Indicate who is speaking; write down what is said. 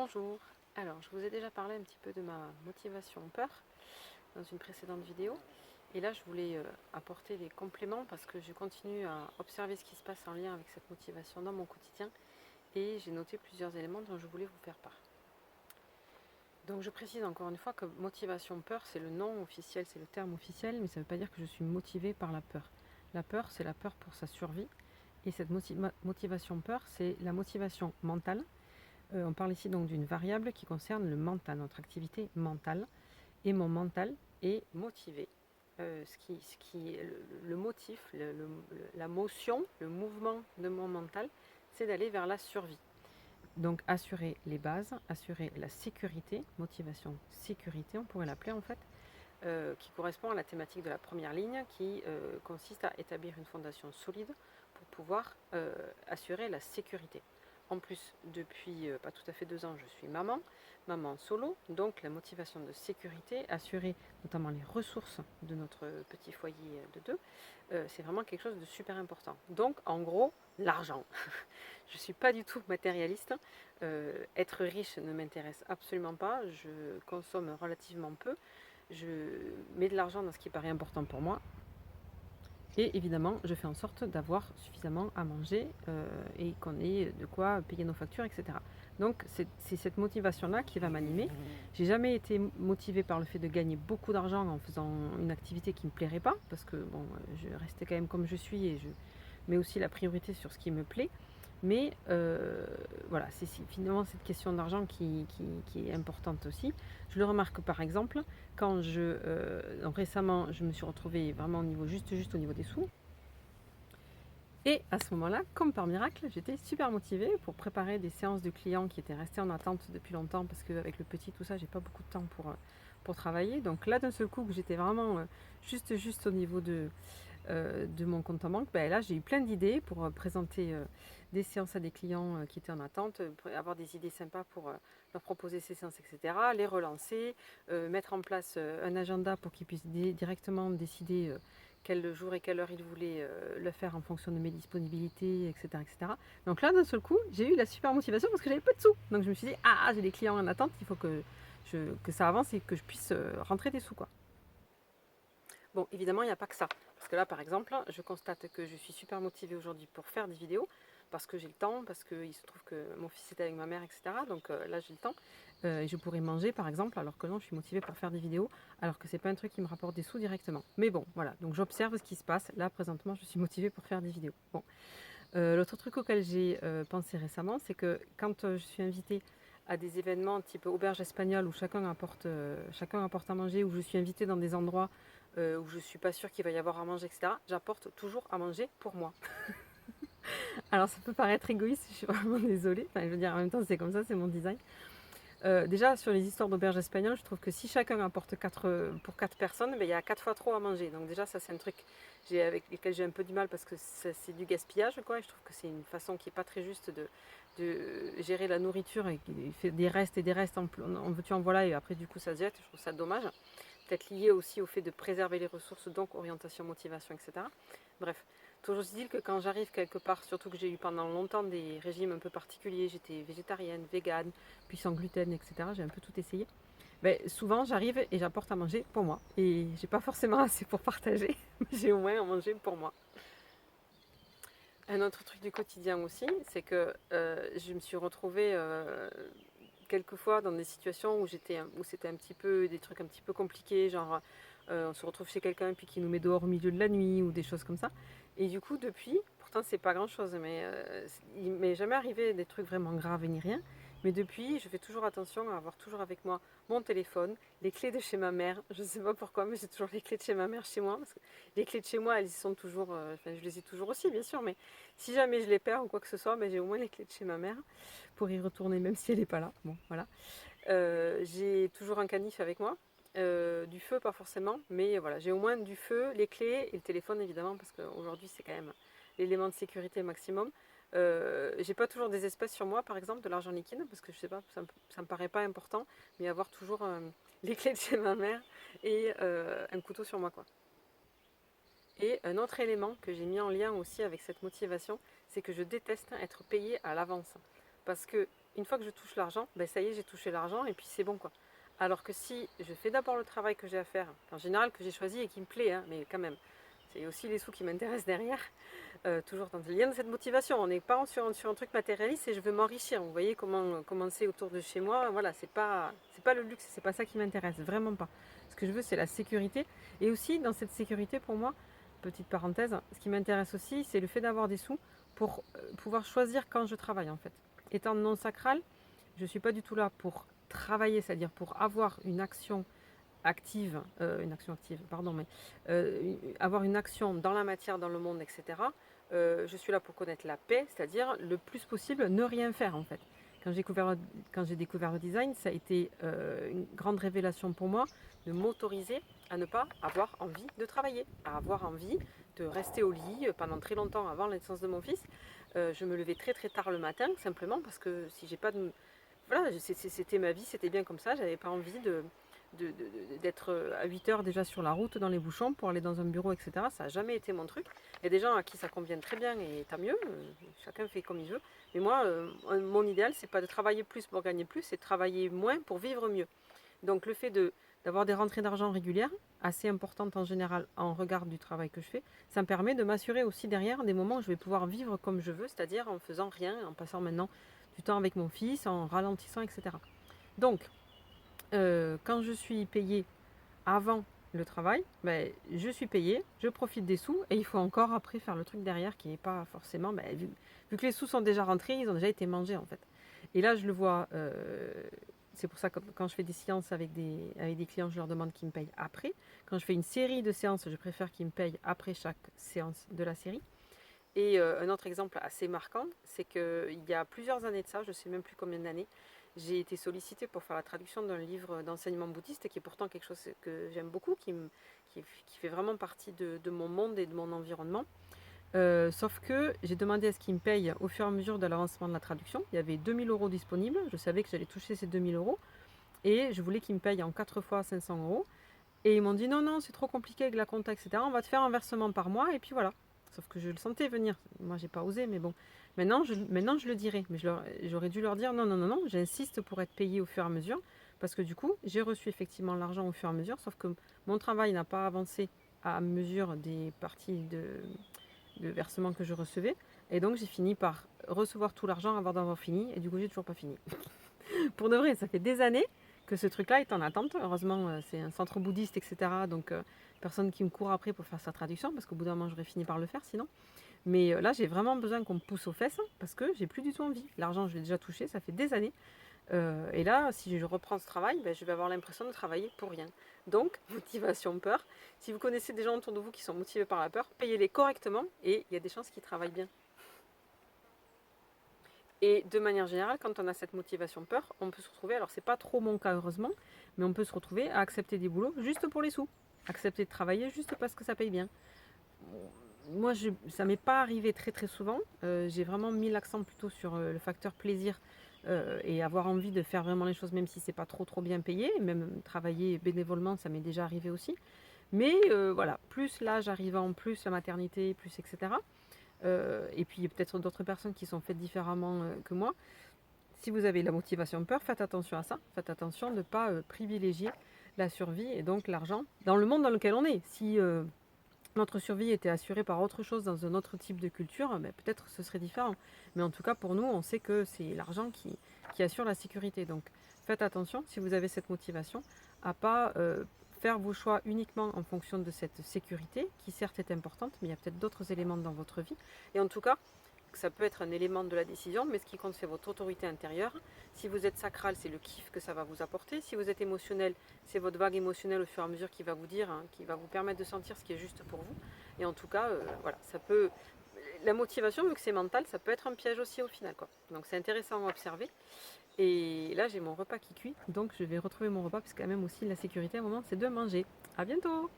Speaker 1: Bonjour, alors je vous ai déjà parlé un petit peu de ma motivation peur dans une précédente vidéo et là je voulais apporter des compléments parce que je continue à observer ce qui se passe en lien avec cette motivation dans mon quotidien et j'ai noté plusieurs éléments dont je voulais vous faire part. Donc je précise encore une fois que motivation peur c'est le nom officiel, c'est le terme officiel, mais ça ne veut pas dire que je suis motivée par la peur. La peur c'est la peur pour sa survie et cette motivation peur c'est la motivation mentale. On parle ici donc d'une variable qui concerne le mental, notre activité mentale. Et mon mental est motivé. Le motif, la motion, le mouvement de mon mental, c'est d'aller vers la survie. Donc assurer les bases, assurer la sécurité, motivation sécurité, on pourrait l'appeler en fait, qui correspond à la thématique de la première ligne, qui consiste à établir une fondation solide pour pouvoir assurer la sécurité. En plus, depuis pas tout à fait 2 ans, je suis maman solo, donc la motivation de sécurité, assurer notamment les ressources de notre petit foyer de deux, c'est vraiment quelque chose de super important. Donc, en gros, l'argent. Je ne suis pas du tout matérialiste. Être riche ne m'intéresse absolument pas. Je consomme relativement peu. Je mets de l'argent dans ce qui paraît important pour moi. Et évidemment, je fais en sorte d'avoir suffisamment à manger et qu'on ait de quoi payer nos factures, etc. Donc c'est cette motivation-là qui va m'animer. J'ai jamais été motivée par le fait de gagner beaucoup d'argent en faisant une activité qui ne me plairait pas, parce que bon, je restais quand même comme je suis et je mets aussi la priorité sur ce qui me plaît. Mais voilà, c'est finalement cette question d'argent qui est importante aussi. Je le remarque par exemple quand récemment je me suis retrouvée vraiment au niveau juste au niveau des sous. Et à ce moment-là, comme par miracle, j'étais super motivée pour préparer des séances de clients qui étaient restés en attente depuis longtemps parce qu'avec le petit tout ça, j'ai pas beaucoup de temps pour travailler. Donc là d'un seul coup que j'étais vraiment juste au niveau de mon compte en banque, ben là j'ai eu plein d'idées pour présenter des séances à des clients qui étaient en attente, pour avoir des idées sympas pour leur proposer ces séances, etc., les relancer, mettre en place un agenda pour qu'ils puissent directement décider quel jour et quelle heure ils voulaient le faire en fonction de mes disponibilités, etc. etc. Donc là d'un seul coup j'ai eu la super motivation parce que j'avais pas de sous. Donc je me suis dit, ah j'ai des clients en attente, il faut que ça avance et que je puisse rentrer des sous quoi. Bon, évidemment, il n'y a pas que ça. Parce que là, par exemple, je constate que je suis super motivée aujourd'hui pour faire des vidéos, parce que j'ai le temps, parce qu'il se trouve que mon fils est avec ma mère, etc. Donc là, j'ai le temps. Et je pourrais manger, par exemple, alors que non, je suis motivée pour faire des vidéos, alors que c'est pas un truc qui me rapporte des sous directement. Mais bon, voilà. Donc j'observe ce qui se passe. Là, présentement, je suis motivée pour faire des vidéos. Bon. L'autre truc auquel j'ai pensé récemment, c'est que quand je suis invitée à des événements type auberge espagnole où chacun apporte à manger, où je suis invitée dans des endroits où je ne suis pas sûre qu'il va y avoir à manger, etc., j'apporte toujours à manger pour moi. Alors ça peut paraître égoïste, je suis vraiment désolée. Enfin, je veux dire, en même temps, c'est comme ça, c'est mon design. Déjà, sur les histoires d'auberge espagnole, je trouve que si chacun apporte pour 4 personnes, ben, il y a 4 fois trop à manger. Donc déjà, ça c'est un truc avec lequel j'ai un peu du mal parce que c'est du gaspillage, quoi. Et je trouve que c'est une façon qui n'est pas très juste de gérer la nourriture et qui fait des restes et des restes en veux-tu en voilà et après du coup ça se jette. Je trouve ça dommage. Peut-être lié aussi au fait de préserver les ressources, donc orientation, motivation, etc. Bref, toujours est-il que quand j'arrive quelque part, surtout que j'ai eu pendant longtemps des régimes un peu particuliers, j'étais végétarienne, végane, puis sans gluten, etc. J'ai un peu tout essayé. Ben, souvent j'arrive et j'apporte à manger pour moi. Et j'ai pas forcément assez pour partager, mais j'ai au moins à manger pour moi. Un autre truc du quotidien aussi, c'est que je me suis retrouvée quelquefois dans des situations où c'était un petit peu des trucs un petit peu compliqués, genre on se retrouve chez quelqu'un puis qui nous met dehors au milieu de la nuit ou des choses comme ça. Et du coup, depuis, pourtant c'est pas grand chose, mais il m'est jamais arrivé des trucs vraiment graves ni rien. Mais depuis, je fais toujours attention à avoir toujours avec moi mon téléphone, les clés de chez ma mère. Je sais pas pourquoi, mais j'ai toujours les clés de chez ma mère chez moi. Parce que les clés de chez moi, elles y sont toujours. Enfin, je les ai toujours aussi, bien sûr. Mais si jamais je les perds ou quoi que ce soit, ben, j'ai au moins les clés de chez ma mère pour y retourner, même si elle n'est pas là. Bon, voilà. J'ai toujours un canif avec moi. Du feu, pas forcément, mais voilà, j'ai au moins du feu, les clés et le téléphone évidemment, parce qu'aujourd'hui c'est quand même l'élément de sécurité maximum. J'ai pas toujours des espèces sur moi, par exemple, de l'argent liquide, parce que je sais pas, ça me paraît pas important, mais avoir toujours les clés de chez ma mère et un couteau sur moi, quoi. Et un autre élément que j'ai mis en lien aussi avec cette motivation, c'est que je déteste être payée à l'avance. Parce que une fois que je touche l'argent, ben ça y est, j'ai touché l'argent et puis c'est bon quoi. Alors que si je fais d'abord le travail que j'ai à faire, en général que j'ai choisi et qui me plaît, hein, mais quand même, c'est aussi les sous qui m'intéressent derrière, toujours dans le lien de cette motivation. On n'est pas sur un truc matérialiste et je veux m'enrichir. Vous voyez comment c'est autour de chez moi. Voilà, c'est pas le luxe, c'est pas ça qui m'intéresse, vraiment pas. Ce que je veux, c'est la sécurité. Et aussi, dans cette sécurité, pour moi, petite parenthèse, ce qui m'intéresse aussi, c'est le fait d'avoir des sous pour pouvoir choisir quand je travaille en fait. Étant non sacral, je ne suis pas du tout là pour travailler, c'est-à-dire pour avoir une action active, pardon, mais avoir une action dans la matière, dans le monde, etc. Je suis là pour connaître la paix, c'est-à-dire le plus possible ne rien faire en fait. Quand j'ai découvert le design, ça a été une grande révélation pour moi de m'autoriser à ne pas avoir envie de travailler, à avoir envie de rester au lit pendant très longtemps avant la naissance de mon fils. Je me levais très très tard le matin, simplement parce que si j'ai pas de... Voilà, c'était ma vie, c'était bien comme ça, j'avais pas envie d'être à 8 heures déjà sur la route dans les bouchons pour aller dans un bureau, etc. Ça n'a jamais été mon truc. Il y a des gens à qui ça convient très bien et tant mieux, chacun fait comme il veut. Mais moi, mon idéal, c'est pas de travailler plus pour gagner plus, c'est de travailler moins pour vivre mieux. Donc le fait d'avoir des rentrées d'argent régulières, assez importantes en général en regard du travail que je fais, ça me permet de m'assurer aussi derrière des moments où je vais pouvoir vivre comme je veux, c'est-à-dire en faisant rien, en passant maintenant du temps avec mon fils, en ralentissant, etc. Donc, quand je suis payée avant le travail, ben, je suis payée, je profite des sous et il faut encore après faire le truc derrière qui n'est pas forcément, ben, vu que les sous sont déjà rentrés, ils ont déjà été mangés en fait. Et là je le vois, c'est pour ça que quand je fais des séances avec des clients, je leur demande qu'ils me payent après. Quand je fais une série de séances, je préfère qu'ils me payent après chaque séance de la série. Et un autre exemple assez marquant, c'est qu'il y a plusieurs années de ça, je ne sais même plus combien d'années, j'ai été sollicitée pour faire la traduction d'un livre d'enseignement bouddhiste qui est pourtant quelque chose que j'aime beaucoup, qui fait vraiment partie de mon monde et de mon environnement. Sauf que j'ai demandé à ce qu'ils me payent au fur et à mesure de l'avancement de la traduction. Il y avait 2000 euros disponibles, je savais que j'allais toucher ces 2000 euros et je voulais qu'ils me payent en 4 fois 500 euros. Et ils m'ont dit non, non, c'est trop compliqué avec la compta, etc. On va te faire un versement par mois et puis voilà. Sauf que je le sentais venir. Moi, j'ai pas osé, mais bon. Maintenant, je le dirai. Mais j'aurais dû leur dire non, non, non, non, j'insiste pour être payé au fur et à mesure. Parce que du coup, j'ai reçu effectivement l'argent au fur et à mesure. Sauf que mon travail n'a pas avancé à mesure des parties de versement que je recevais. Et donc, j'ai fini par recevoir tout l'argent avant d'avoir fini. Et du coup, j'ai toujours pas fini. Pour de vrai, ça fait des années que ce truc-là est en attente. Heureusement, c'est un centre bouddhiste, etc. Donc, personne qui me court après pour faire sa traduction, parce qu'au bout d'un moment, j'aurais fini par le faire sinon. Mais là, j'ai vraiment besoin qu'on me pousse aux fesses, parce que j'ai plus du tout envie. L'argent, je l'ai déjà touché, ça fait des années. Et là, si je reprends ce travail, ben, je vais avoir l'impression de travailler pour rien. Donc, motivation, peur. Si vous connaissez des gens autour de vous qui sont motivés par la peur, payez-les correctement et il y a des chances qu'ils travaillent bien. Et de manière générale, quand on a cette motivation peur, on peut se retrouver, alors c'est pas trop mon cas heureusement, mais on peut se retrouver à accepter des boulots juste pour les sous. Accepter de travailler juste parce que ça paye bien. Moi, ça m'est pas arrivé très très souvent. J'ai vraiment mis l'accent plutôt sur le facteur plaisir et avoir envie de faire vraiment les choses, même si c'est pas trop trop bien payé. Même travailler bénévolement, ça m'est déjà arrivé aussi. Mais voilà, plus l'âge arrivant, plus la maternité, plus etc. Et puis il y a peut-être d'autres personnes qui sont faites différemment que moi. Si vous avez la motivation peur, faites attention à ça. Faites attention de ne pas privilégier la survie et donc l'argent dans le monde dans lequel on est. Si notre survie était assurée par autre chose dans un autre type de culture, ben, peut-être ce serait différent. Mais en tout cas, pour nous, on sait que c'est l'argent qui assure la sécurité. Donc faites attention, si vous avez cette motivation, à pas faire vos choix uniquement en fonction de cette sécurité, qui certes est importante, mais il y a peut-être d'autres éléments dans votre vie. Et en tout cas, ça peut être un élément de la décision, mais ce qui compte, c'est votre autorité intérieure. Si vous êtes sacral, c'est le kiff que ça va vous apporter. Si vous êtes émotionnel, c'est votre vague émotionnelle au fur et à mesure qui va vous dire, hein, qui va vous permettre de sentir ce qui est juste pour vous. Et en tout cas, voilà, ça peut... La motivation, vu que c'est mental, ça peut être un piège aussi au final, quoi. Donc c'est intéressant à observer. Et là, j'ai mon repas qui cuit, donc je vais retrouver mon repas, parce que quand même aussi la sécurité à un moment, c'est de manger. À bientôt!